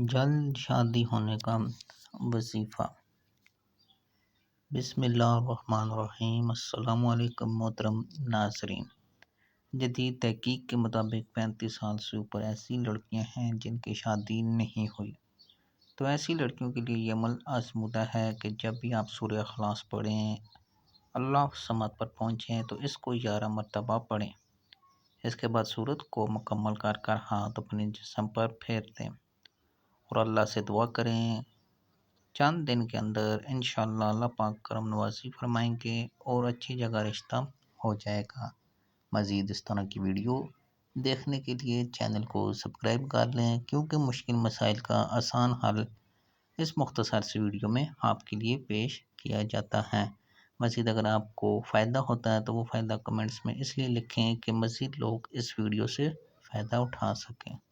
جلد شادی ہونے کا وظیفہ۔ بسم اللہ الرحمن الرحیم۔ السلام علیکم محترم ناظرین۔ جدید تحقیق کے مطابق 35 سال سے اوپر ایسی لڑکیاں ہیں جن کی شادی نہیں ہوئی، تو ایسی لڑکیوں کے لیے یہ عمل آزمودہ ہے کہ جب بھی آپ سورہ اخلاص پڑھیں، اللہ الصمد پر پہنچیں تو اس کو 11 مرتبہ پڑھیں۔ اس کے بعد سورت کو مکمل کر ہاتھ اپنے جسم پر پھیر دیں اور اللہ سے دعا کریں۔ چند دن کے اندر انشاءاللہ اللہ پاک کرم نوازی فرمائیں گے اور اچھی جگہ رشتہ ہو جائے گا۔ مزید اس طرح کی ویڈیو دیکھنے کے لیے چینل کو سبسکرائب کر لیں، کیونکہ مشکل مسائل کا آسان حل اس مختصر سی ویڈیو میں آپ کے لیے پیش کیا جاتا ہے۔ مزید اگر آپ کو فائدہ ہوتا ہے تو وہ فائدہ کمنٹس میں اس لیے لکھیں کہ مزید لوگ اس ویڈیو سے فائدہ اٹھا سکیں۔